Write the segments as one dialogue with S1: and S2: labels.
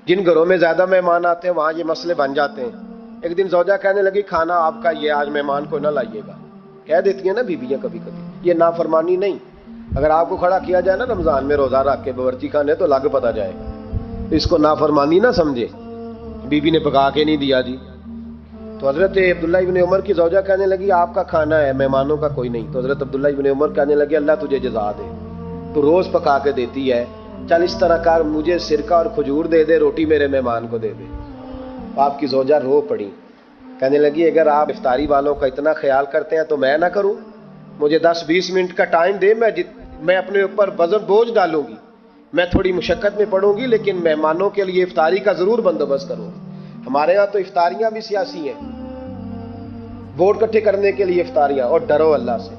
S1: جن گھروں میں زیادہ مہمان آتے ہیں وہاں یہ مسئلے بن جاتے ہیں. ایک دن زوجہ کہنے لگی کھانا آپ کا یہ آج مہمان کو نہ لائیے گا. کہہ دیتی ہیں نا بیویاں کبھی کبھی, یہ نافرمانی نہیں. اگر آپ کو کھڑا کیا جائے نا رمضان میں روزہ رکھ کے باورچی خانے تو لگ پتا جائے گا, اس کو نافرمانی نہ سمجھے. بیوی نے پکا کے نہیں دیا جی. تو حضرت عبداللہ ابن عمر کی زوجہ کہنے لگی آپ کا کھانا ہے, مہمانوں کا کوئی نہیں. تو حضرت عبداللہ ابن عمر کہنے لگے اللہ تجھے جزا دے, تو روز پکا کے دیتی ہے, چل اس طرح کر مجھے سرکہ اور کھجور دے دے, روٹی میرے مہمان کو دے دے. آپ کی زوجہ رو پڑی, کہنے لگی اگر آپ افطاری والوں کا اتنا خیال کرتے ہیں تو میں نہ کروں. مجھے 10-20 منٹ کا ٹائم دے, میں اپنے اوپر وزن بوجھ ڈالوں گی, میں تھوڑی مشقت میں پڑوں گی, لیکن مہمانوں کے لیے افطاری کا ضرور بندوبست کروں گی. ہمارے ہاں تو افطاریاں بھی سیاسی ہیں, ووٹ اکٹھے کرنے کے لیے افطاریاں. اور ڈرو اللہ سے.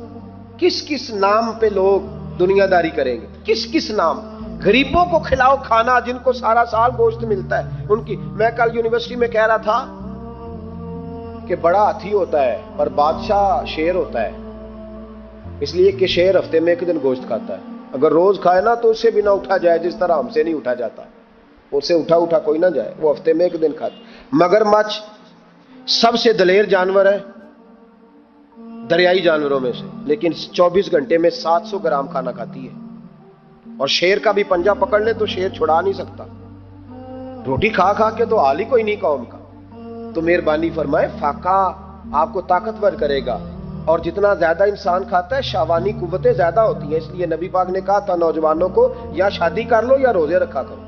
S1: کس کس نام پہ لوگ دنیا داری کریں گے, کس کس نام. غریبوں کو کھلاؤ کھانا جن کو سارا سال گوشت ملتا ہے ان کی. میں کل یونیورسٹی میں کہہ رہا تھا کہ بڑا ہاتھی ہوتا ہے پر بادشاہ شیر ہوتا ہے, اس لیے کہ شیر ہفتے میں ایک دن گوشت کھاتا ہے. اگر روز کھائے نا تو اس سے بھی نہ اٹھا جائے, جس طرح ہم سے نہیں اٹھا جاتا, اس سے اٹھا کوئی نہ جائے, وہ ہفتے میں ایک دن کھاتا. مگرمچھ سب سے دلیر جانور ہے دریائی جانوروں میں سے, لیکن 24 گھنٹے میں 700 گرام کھانا کھاتی ہے. اور شیر کا بھی پنجہ پکڑ لے تو شیر چھڑا نہیں سکتا. روٹی کھا کھا کے تو حال ہی کوئی نہیں قوم کا. تو مہربانی فرمائے فاقہ آپ کو طاقتور کرے گا, اور جتنا زیادہ انسان کھاتا ہے شہوانی قوتیں زیادہ ہوتی ہیں. اس لیے نبی پاک نے کہا تھا نوجوانوں کو یا شادی کر لو یا روزے رکھا کرو.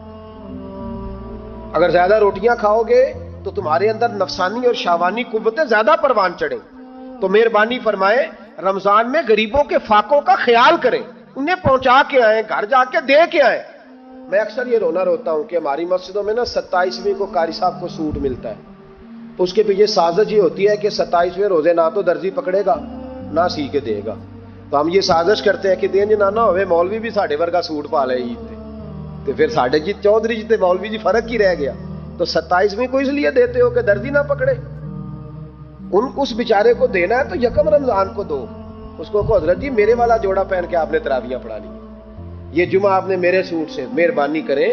S1: اگر زیادہ روٹیاں کھاؤ گے تو تمہارے اندر نفسانی اور شہوانی قوتیں زیادہ پروان چڑھیں. تو مہربانی فرمائے رمضان میں غریبوں کے فاقوں کا خیال کریں, انہیں پہنچا کے آئیں, گھر جا کے دے کے آئیں. میں اکثر یہ رونا روتا ہوں کہ ہماری مسجدوں میں نا 27ویں کو قاری صاحب کو سوٹ ملتا ہے, تو اس کے پیچھے سازش یہ ہوتی ہے کہ 27ویں روزے نہ تو درزی پکڑے گا نہ سی کے دے گا. تو ہم یہ سازش کرتے ہیں کہ دین جنانا ہوئے مولوی بھی ساڑھے ورگا سوٹ پا لے عید تے, تو پھر ساڑھے جی چودھری جی تے مولوی جی فرق ہی رہ گیا. تو 27ویں کو اس لیے دیتے ہو کہ درزی نہ پکڑے. اس بیچارے کو دینا ہے تو یکم رمضان کو دو. اس کو حضرت جی میرے والا جوڑا پہن کے آپ نے تراویاں پڑھا لی, یہ جمعہ آپ نے میرے سوٹ سے. مہربانی کریں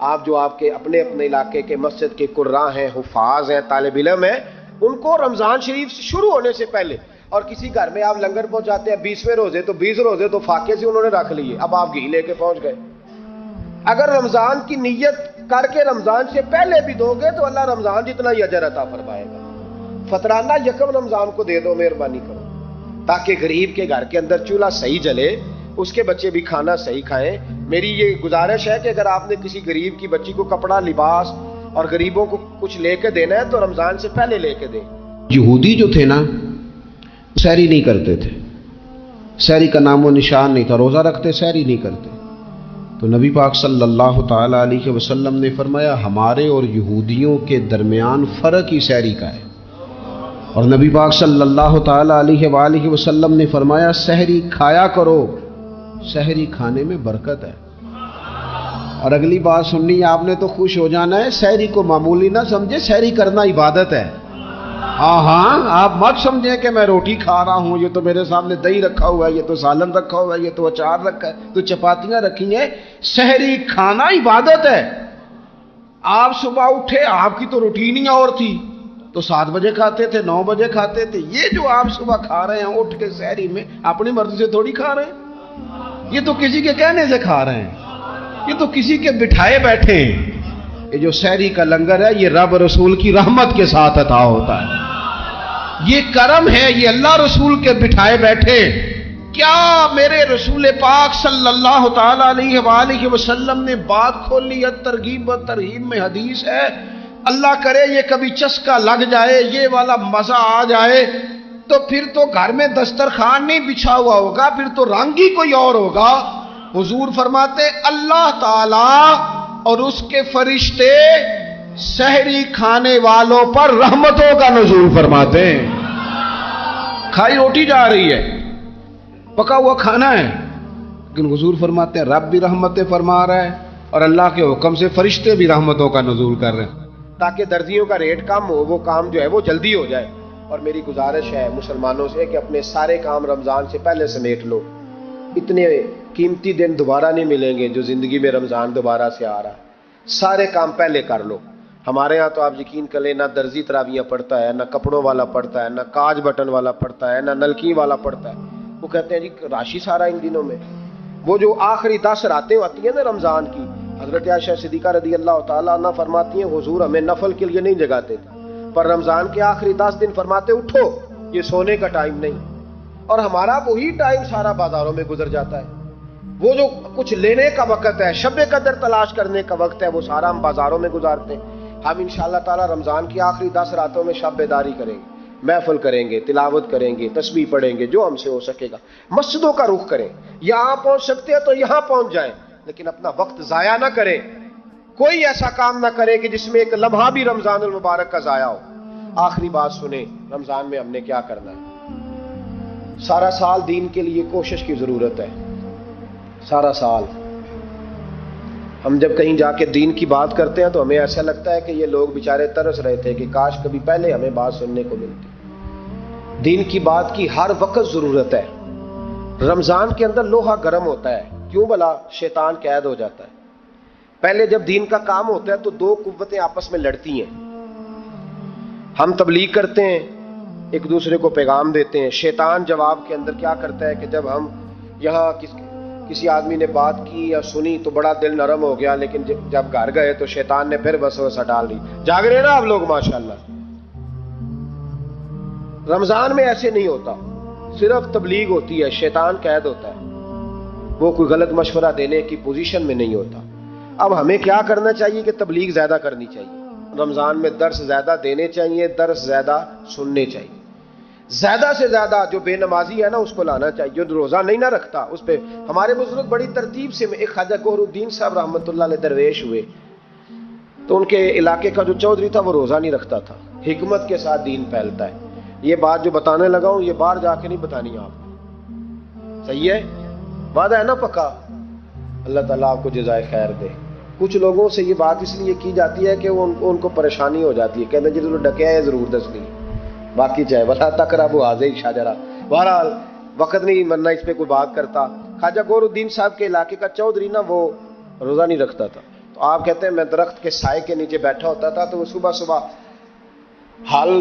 S1: آپ جو آپ کے اپنے علاقے کے مسجد کے قراء ہیں, حفاظ ہیں, طالب علم ہیں, ان کو رمضان شریف سے شروع ہونے سے پہلے, اور کسی گھر میں آپ لنگر پہنچاتے ہیں 20ویں روزے تو 20 روزے تو فاقے سے انہوں نے رکھ لیے, اب آپ گھی لے کے پہنچ گئے. اگر رمضان کی نیت کر کے رمضان سے پہلے بھی دو گے تو اللہ رمضان جتنا ہی اجر عطا فرمائے گا. فطرانہ یکم رمضان کو دے دو مہربانی کرو, تاکہ غریب کے گھر کے اندر چولہا صحیح جلے, اس کے بچے بھی کھانا صحیح کھائیں. میری یہ گزارش ہے کہ اگر آپ نے کسی غریب کی بچی کو کپڑا, لباس اور غریبوں کو کچھ لے کے دینا ہے تو رمضان سے پہلے لے کے دیں.
S2: یہودی جو تھے نا سحری نہیں کرتے تھے, سحری کا نام و نشان نہیں تھا, روزہ رکھتے سحری نہیں کرتے. تو نبی پاک صلی اللہ تعالی علیہ وسلم نے فرمایا ہمارے اور یہودیوں کے درمیان فرق ہی سحری کا ہے. اور نبی پاک صلی اللہ تعالی علیہ وآلہ وسلم نے فرمایا سحری کھایا کرو, سحری کھانے میں برکت ہے. اور اگلی بات سننی آپ نے تو خوش ہو جانا ہے, سحری کو معمولی نہ سمجھے, سحری کرنا عبادت ہے. ہاں آپ مت سمجھیں کہ میں روٹی کھا رہا ہوں, یہ تو میرے سامنے دہی رکھا ہوا ہے, یہ تو سالن رکھا ہوا ہے, یہ تو اچار رکھا ہے, تو چپاتیاں رکھی ہیں. سحری کھانا عبادت ہے. آپ صبح اٹھے, آپ کی تو روٹین ہی اور تھی, تو 7 بجے کھاتے تھے, 9 بجے کھاتے تھے. یہ جو آپ صبح کھا رہے ہیں اٹھ کے سحری میں, اپنی مرضی سے تھوڑی کھا رہے ہیں, یہ تو کسی کے کہنے سے کھا رہے ہیں, یہ تو کسی کے بٹھائے بیٹھے ہیں. یہ جو سحری کا لنگر ہے یہ رب رسول کی رحمت کے ساتھ عطا ہوتا ہے, یہ کرم ہے, یہ اللہ رسول کے بٹھائے بیٹھے. کیا میرے رسول پاک صلی اللہ تعالی علیہ وآلہ وسلم نے بات کھولی ہے, ترغیب و ترہیب میں حدیث ہے. اللہ کرے یہ کبھی چسکا لگ جائے, یہ والا مزہ آ جائے, تو پھر تو گھر میں دسترخوان نہیں بچھا ہوا ہوگا, پھر تو رنگ ہی کوئی اور ہوگا. حضور فرماتے اللہ تعالی اور اس کے فرشتے سحری کھانے والوں پر رحمتوں کا نزول فرماتے ہیں. کھائی روٹی جا رہی ہے, پکا ہوا کھانا ہے, لیکن حضور فرماتے ہیں رب بھی رحمتیں فرما رہا ہے اور اللہ کے حکم سے فرشتے بھی رحمتوں کا نزول کر رہے ہیں,
S1: تاکہ درزیوں کا ریٹ کم ہو, وہ کام جو ہے وہ جلدی ہو جائے. اور میری گزارش ہے مسلمانوں سے کہ اپنے سارے کام رمضان سے پہلے سمیٹ لو. اتنے قیمتی دن دوبارہ نہیں ملیں گے جو زندگی میں رمضان دوبارہ سے آ رہا ہے. سارے کام پہلے کر لو. ہمارے ہاں تو آپ یقین کر لیں نہ درزی تراویاں پڑھتا ہے، نہ کپڑوں والا پڑھتا ہے، نہ کاج بٹن والا پڑھتا ہے، نہ نلکی والا پڑھتا ہے. وہ کہتے ہیں جی راشی سارا ان دنوں میں. وہ جو آخری 10 راتیں ہوتی ہیں نا رمضان کی، حضرت عائشہ صدیقہ رضی اللہ تعالیٰ عنہ فرماتی ہیں حضور ہمیں نفل کے لیے نہیں جگاتے تھے، پر رمضان کے آخری 10 دن فرماتے اٹھو، یہ سونے کا ٹائم نہیں. اور ہمارا وہی ٹائم سارا بازاروں میں گزر جاتا ہے. وہ جو کچھ لینے کا وقت ہے، شب قدر تلاش کرنے کا وقت ہے، وہ سارا ہم بازاروں میں گزارتے ہیں. ہم انشاءاللہ تعالی رمضان کی آخری 10 راتوں میں شب بیداری کریں گے، محفل کریں گے، تلاوت کریں گے، تسبیح پڑھیں گے، جو ہم سے ہو سکے گا. مسجدوں کا رخ کریں، یہاں پہنچ سکتے ہیں تو یہاں پہنچ جائیں، لیکن اپنا وقت ضائع نہ کریں. کوئی ایسا کام نہ کرے کہ جس میں ایک لمحہ بھی رمضان المبارک کا ضائع ہو. آخری بات سنیں، رمضان میں ہم نے کیا کرنا ہے. سارا سال دین کے لیے کوشش کی ضرورت ہے. سارا سال ہم جب کہیں جا کے دین کی بات کرتے ہیں تو ہمیں ایسا لگتا ہے کہ یہ لوگ بیچارے ترس رہے تھے کہ کاش کبھی پہلے ہمیں بات سننے کو ملتی. دین کی بات کی ہر وقت ضرورت ہے. رمضان کے اندر لوہا گرم ہوتا ہے، کیوں بھلا؟ شیطان قید ہو جاتا ہے. پہلے جب دین کا کام ہوتا ہے تو دو قوتیں آپس میں لڑتی ہیں. ہم تبلیغ کرتے ہیں، ایک دوسرے کو پیغام دیتے ہیں. شیطان جواب کے اندر کیا کرتا ہے کہ جب ہم یہاں کسی آدمی نے بات کی یا سنی تو بڑا دل نرم ہو گیا، لیکن جب گھر گئے تو شیطان نے پھر وسوسہ ڈال دی. جاگ رہے نا آپ لوگ ماشاءاللہ. رمضان میں ایسے نہیں ہوتا، صرف تبلیغ ہوتی ہے، شیطان قید ہوتا ہے، وہ کوئی غلط مشورہ دینے کی پوزیشن میں نہیں ہوتا. اب ہمیں کیا کرنا چاہیے کہ تبلیغ زیادہ کرنی چاہیے. رمضان میں درس زیادہ دینے چاہیے، درس زیادہ سننے چاہیے. زیادہ سے زیادہ جو بے نمازی ہے نا اس کو لانا چاہیے، جو روزہ نہیں نہ رکھتا اس پہ. ہمارے بزرگ بڑی ترتیب سے، ایک خواجہ گوہر الدین صاحب رحمۃ اللہ علیہ درویش ہوئے تو ان کے علاقے کا جو چودھری تھا وہ روزہ نہیں رکھتا تھا. حکمت کے ساتھ دین پھیلتا ہے. یہ بات جو بتانے لگا ہوں یہ باہر جا کے نہیں بتانی آپ کو، صحیح ہے؟ وعدہ ہے نا پکا؟ اللہ تعالیٰ آپ کو جزائے خیر دے. کچھ لوگوں سے یہ بات اس لیے کی جاتی ہے کہ ان کو پریشانی ہو جاتی ہے، کہتے ہیں جی ڈکیا ہے ضرور دس نہیں، باقی چاہے ولا تقرب حاضر شاجرہ. بہرحال وقت نہیں مرنا اس پہ کوئی بات کرتا. خواجہ گوہر الدین صاحب کے علاقے کا چودھری نا وہ روزہ نہیں رکھتا تھا. تو آپ کہتے ہیں میں درخت کے سائے کے نیچے بیٹھا ہوتا تھا تو وہ صبح صبح ہل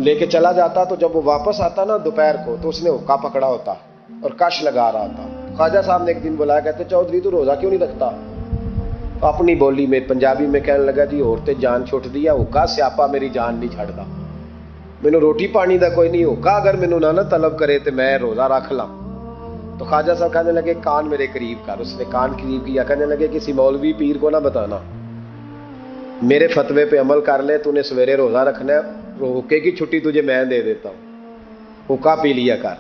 S1: لے کے چلا جاتا، تو جب وہ واپس آتا نا دوپہر کو تو اس نے حقہ پکڑا ہوتا اور کش لگا رہا تھا. خواجہ صاحب نے ایک دن بلایا، کہتے چودھری تو روزہ کیوں نہیں رکھتا؟ تو اپنی بولی میں پنجابی میں کہنے لگا جی عورتیں جان چھوٹ دیا، حقہ سیاپا میری جان نہیں چھڑتا، مینوں روٹی پانی دا کوئی نہیں ہوگا، اگر مینوں نہ طلب کرے تو میں روزہ رکھ لاں. تو خواجہ صاحب کہنے لگے کان میرے قریب کر. اس نے کان قریب کیا، کہنے لگے کسی مولوی پیر کو نہ بتانا، میرے فتوے پہ عمل کر لے. تو نے سویرے روزہ رکھنا ہے، حقے کی چھٹی تجھے میں دے دیتا ہوں، حقہ پی لیا کر،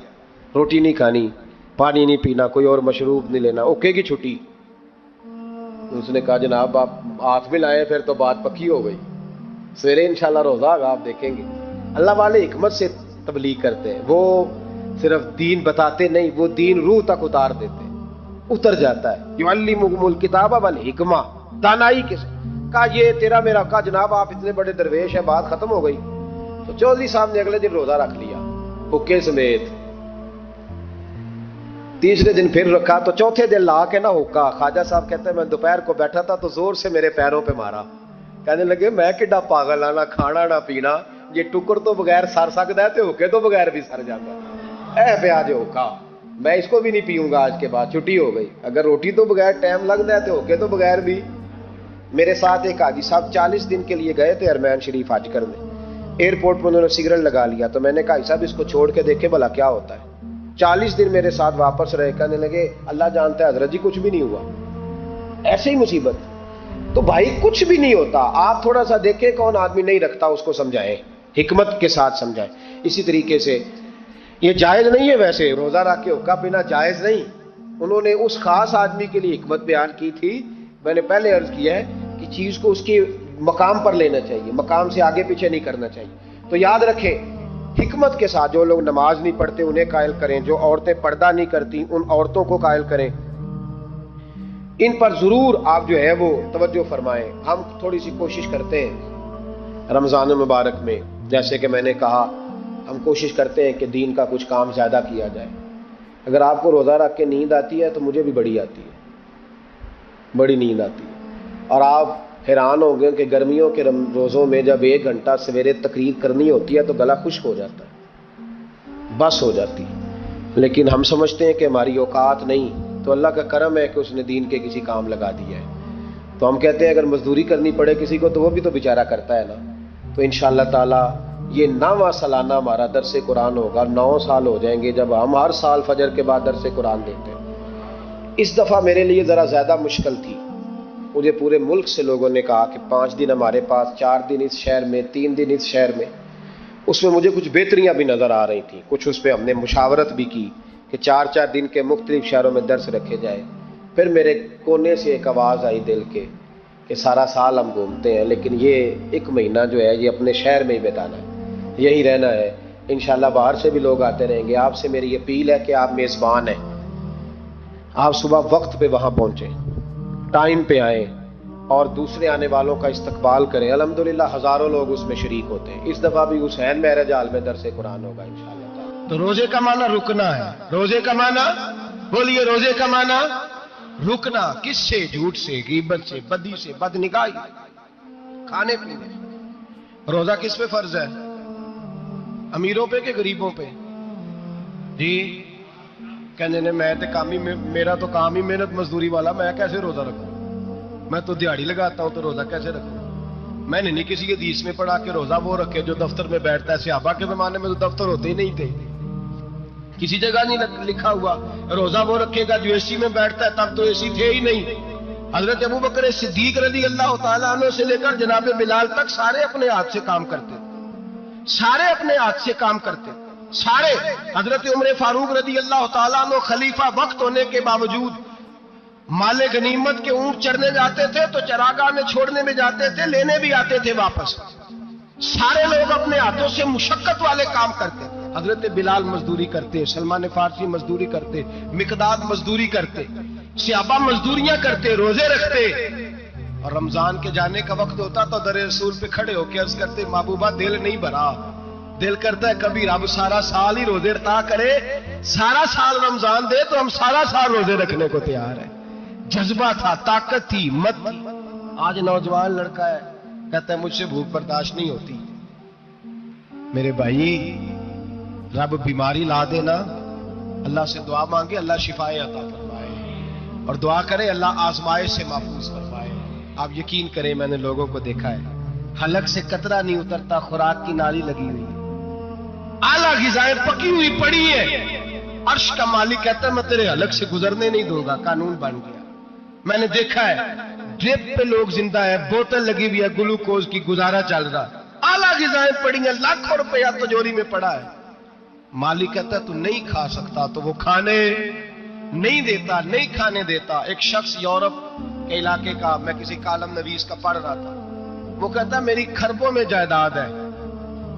S1: روٹی نہیں کھانی، پانی نہیں پینا، کوئی اور مشروب نہیں لینا، حقے کی چھٹی. اس نے کہا جناب آپ ہاتھ میں لائے، پھر تو بات پکی ہو گئی، سویرے انشاءاللہ روزہ ہوگا، آپ دیکھیں گے. اللہ والے حکمت سے تبلیغ کرتے ہیں، وہ صرف دین بتاتے نہیں، وہ دین روح تک اتار دیتے ہیں، اتر جاتا ہے. یعلمکم الکتاب والحکمہ، دانائی کے کہا یہ تیرا میرا. کہا جناب آپ اتنے بڑے درویش ہیں، بات ختم ہو گئی. تو چودھری صاحب نے اگلے دن روزہ رکھ لیا حقے سمیت. تیسرے دن پھر رکھا تو چوتھے دن لا کے نہ حقہ. خواجہ صاحب کہتے ہیں میں دوپہر کو بیٹھا تھا تو زور سے میرے پیروں پہ مارا. کہنے لگے میں کڈا پاگل ہاں، نہ کھانا نہ پینا، یہ ٹکر تو بغیر سر سکتا ہے تو حقے تو بغیر بھی سر جاتا ہے. اے پیا جو حقہ، میں اس کو بھی نہیں پیوں گا آج کے بعد، چھٹی ہو گئی. اگر روٹی تو بغیر ٹائم لگتا ہے تو حقے تو بغیر بھی. میرے ساتھ ایک حاجی صاحب 40 دن کے لیے گئے تھے ارمین شریف حج کرنے. ایئرپورٹ میں انہوں نے سگریٹ لگا لیا تو میں نے کہا صاحب اس کو چھوڑ کے دیکھے بھلا کیا ہوتا ہے. 40 دن میرے ساتھ واپس رہے. کہنے لگے اللہ جانتا ہے حضرت جی کچھ بھی نہیں ہوا، ایسے ہی مصیبت. تو بھائی کچھ بھی نہیں ہوتا. آپ تھوڑا سا دیکھیں کون آدمی نہیں رکھتا اس کو سمجھائیں، حکمت کے ساتھ سمجھائیں. اسی طریقے سے یہ جائز نہیں ہے، ویسے روزہ رکھ کے حقہ پینا جائز نہیں. انہوں نے اس خاص آدمی کے لیے حکمت بیان کی تھی. میں نے پہلے عرض کیا ہے کہ چیز کو اس کے مقام پر لینا چاہیے، مقام سے آگے پیچھے نہیں کرنا چاہیے. تو یاد رکھیں حکمت کے ساتھ جو لوگ نماز نہیں پڑھتے انہیں قائل کریں، جو عورتیں پردہ نہیں کرتی ان عورتوں کو قائل کریں. ان پر ضرور آپ جو ہے وہ توجہ فرمائیں. ہم تھوڑی سی کوشش کرتے ہیں رمضان مبارک میں، جیسے کہ میں نے کہا ہم کوشش کرتے ہیں کہ دین کا کچھ کام زیادہ کیا جائے. اگر آپ کو روزہ رکھ کے نیند آتی ہے تو مجھے بھی بڑی آتی ہے، بڑی نیند آتی ہے. اور آپ حیران ہو گئے کہ گرمیوں کے روزوں میں جب 1 گھنٹہ سویرے تقریر کرنی ہوتی ہے تو گلا خشک ہو جاتا ہے، بس ہو جاتی ہے، لیکن ہم سمجھتے ہیں کہ ہماری اوقات نہیں، تو اللہ کا کرم ہے کہ اس نے دین کے کسی کام لگا دیا ہے. تو ہم کہتے ہیں اگر مزدوری کرنی پڑے کسی کو تو وہ بھی تو بیچارہ کرتا ہے نا. تو انشاءاللہ تعالی یہ 9واں سالانہ ہمارا درس قرآن ہوگا. 9 سال ہو جائیں گے جب ہم ہر سال فجر کے بعد درس قرآن دیتے ہیں. اس دفعہ میرے لیے ذرا زیادہ مشکل تھی. مجھے پورے ملک سے لوگوں نے کہا کہ 5 دن ہمارے پاس، 4 دن اس شہر میں، 3 دن اس شہر میں. اس میں مجھے کچھ بہتریاں بھی نظر آ رہی تھیں. کچھ اس پہ ہم نے مشاورت بھی کی کہ 4 دن کے مختلف شہروں میں درس رکھے جائے. پھر میرے کونے سے ایک آواز آئی دل کے کہ سارا سال ہم گھومتے ہیں لیکن یہ 1 مہینہ جو ہے یہ اپنے شہر میں ہی بتانا ہے، یہی رہنا ہے. انشاءاللہ باہر سے بھی لوگ آتے رہیں گے. آپ سے میری اپیل ہے کہ آپ میزبان ہیں، آپ صبح وقت پہ وہاں پہنچیں، ٹائم پہ آئیں اور دوسرے آنے والوں کا استقبال کریں. الحمدللہ ہزاروں لوگ اس میں شریک ہوتے ہیں. اس دفعہ بھی حسین میرج ہال میں درس قرآن ہوگا انشاءاللہ تعالی.
S3: تو روزے کا معنی رکنا ہے. روزے کا معنی بولیے، روزے کا معنی رکنا. کس سے؟ جھوٹ سے، غیبت سے، بدی سے، بدنگاہی، کھانے پینے. روزہ کس پہ فرض ہے؟ امیروں پہ کہ غریبوں پہ؟ جی کہنے نے میں میرا تو کام ہی محنت مزدوری والا، میں کیسے روزہ رکھوں؟ میں تو دیہڑی لگاتا ہوں تو روزہ کیسے رکھوں؟ میں نے نہیں کسی حدیث میں پڑھا کہ روزہ وہ رکھے جو دفتر میں بیٹھتا ہے. صحابہ کے زمانے میں تو دفتر ہوتے ہی نہیں تھے، کسی جگہ نہیں لکھا ہوا روزہ وہ رکھے گا جو اے سی میں بیٹھتا ہے. تب تو اے سی تھے ہی نہیں. حضرت ابوبکر صدیق رضی اللہ تعالیٰ عنہ سے لے کر جناب بلال تک سارے اپنے ہاتھ سے کام کرتے تھے، سارے اپنے ہاتھ سے کام کرتے سارے. حضرت عمر فاروق رضی اللہ تعالیٰ عنہ خلیفہ وقت ہونے کے باوجود مال غنیمت کے اونٹ چرنے جاتے تھے تو چراگاہ میں چھوڑنے میں جاتے تھے، لینے بھی آتے تھے واپس. سارے لوگ اپنے ہاتھوں سے مشقت والے کام کرتے. حضرت بلال مزدوری کرتے، سلمان فارسی مزدوری کرتے، مقداد مزدوری کرتے، صحابہ مزدوریاں کرتے، روزے رکھتے. اور رمضان کے جانے کا وقت ہوتا تو در رسول پہ کھڑے ہو کے عرض کرتے محبوبہ دل نہیں بھرا، دل کرتا ہے کبھی رب سارا سال ہی روزے عطا کرے، سارا سال رمضان دے تو ہم سارا سال روزے رکھنے کو تیار ہیں. جذبہ تھا، طاقت تھی، ہمت تھی. آج نوجوان لڑکا ہے کہتا ہے مجھ سے بھوک برداشت نہیں ہوتی. میرے بھائی رب بیماری لا دینا، اللہ سے دعا مانگے اللہ شفائیں عطا فرمائے، اور دعا کرے اللہ آزمائش سے محفوظ فرمائے. آپ یقین کریں میں نے لوگوں کو دیکھا ہے حلق سے قطرہ نہیں اترتا، خوراک کی نالی لگی ہوئی ہے، اعلیٰ غذائیں پکی ہوئی پڑی ہے. عرش کا مالک کہتا ہے میں تیرے حلق سے گزرنے نہیں دوں گا. قانون بن گیا. میں نے دیکھا ہے ڈرپ پہ لوگ زندہ ہے، بوتل لگی ہوئی ہے گلوکوز کی، گزارا چل رہا. اعلیٰ غذائیں پڑی ہیں، لاکھوں روپیہ تجوری میں پڑا ہے. مالک کہتا ہے تو نہیں کھا سکتا تو وہ کھانے نہیں دیتا، نہیں کھانے دیتا. ایک شخص یورپ کے علاقے کا، میں کسی کالم نویس کا پڑھ رہا تھا، وہ کہتا ہے میری کھربوں میں جائیداد ہے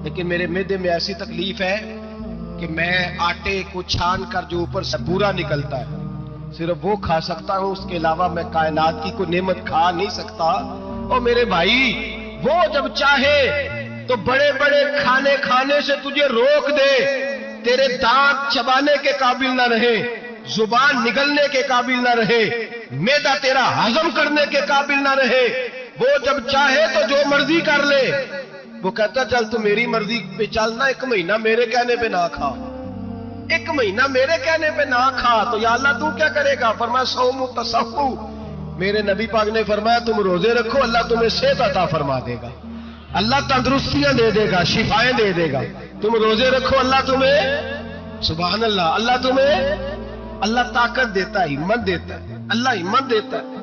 S3: لیکن میرے معدے میں ایسی تکلیف ہے کہ میں آٹے کو چھان کر جو اوپر سے بورا نکلتا ہے صرف وہ کھا سکتا ہوں، اس کے علاوہ میں کائنات کی کوئی نعمت کھا نہیں سکتا. اور میرے بھائی وہ جب چاہے تو بڑے بڑے کھانے کھانے سے تجھے روک دے، تیرے دانت چبانے کے قابل نہ رہے، زبان نگلنے کے قابل نہ رہے، معدہ تیرا ہضم کرنے کے قابل نہ رہے. وہ جب چاہے تو جو مرضی کر لے. وہ کہتا چل تو میری مرضی پہ چلنا، 1 مہینہ میرے کہنے پہ نہ کھا، 1 مہینہ میرے کہنے پہ نہ کھا. تو یا اللہ تو کیا کرے گا؟ فرمایا صوم تصحو. میرے نبی پاک نے فرمایا تم روزے رکھو اللہ تمہیں صحت عطا فرما دے گا، اللہ تندرستیاں دے دے گا، شفائیں دے دے گا. تم روزے رکھو اللہ تمہیں، سبحان اللہ، اللہ تمہیں، اللہ طاقت دیتا ہے، ہمت دیتا ہے، اللہ ہمت دیتا ہے.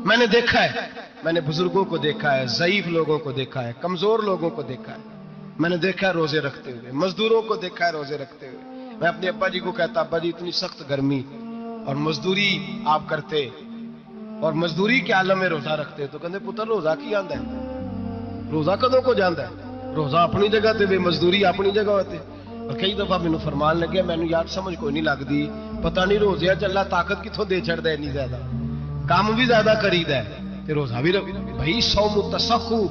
S3: میں نے دیکھا ہے، میں نے بزرگوں کو دیکھا ہے، ضعیف لوگوں کو دیکھا ہے، کمزور لوگوں کو دیکھا ہے. میں نے دیکھا ہے روزے رکھتے ہوئے، مزدوروں کو دیکھا ہے روزے رکھتے ہوئے. میں اپنے ابا جی کو کہتا ابا جی اتنی سخت گرمی اور مزدوری آپ کرتے اور مزدوری کے عالم میں روزہ رکھتے تو کہتے پتر روزہ کی آندا ہے، روزہ کدوں کو جاندا ہے، روزہ اپنی جگہ تے بے مزدوری اپنی جگہ ہوتے. اور کئی دفعہ مینوں فرمان لگے مینوں یار سمجھ کوئی نہیں لگتی، پتہ نہیں روزے چ اللہ طاقت کتھوں دے چھڑدا ہے، اتنی زیادہ کام بھی زیادہ کریدا ہے تے روزہ بھی بھائی صوم تصحو.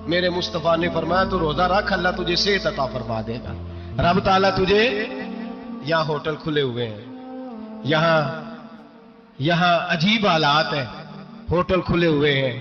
S3: میرے مصطفیٰ نے فرمایا تو روزہ رکھ اللہ تجھے صحت عطا فرما دے گا. رب تعالیٰ تجھے، یہاں ہوٹل کھلے ہوئے ہیں، یہاں عجیب حالات ہیں، ہوٹل کھلے ہوئے ہیں،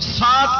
S3: 7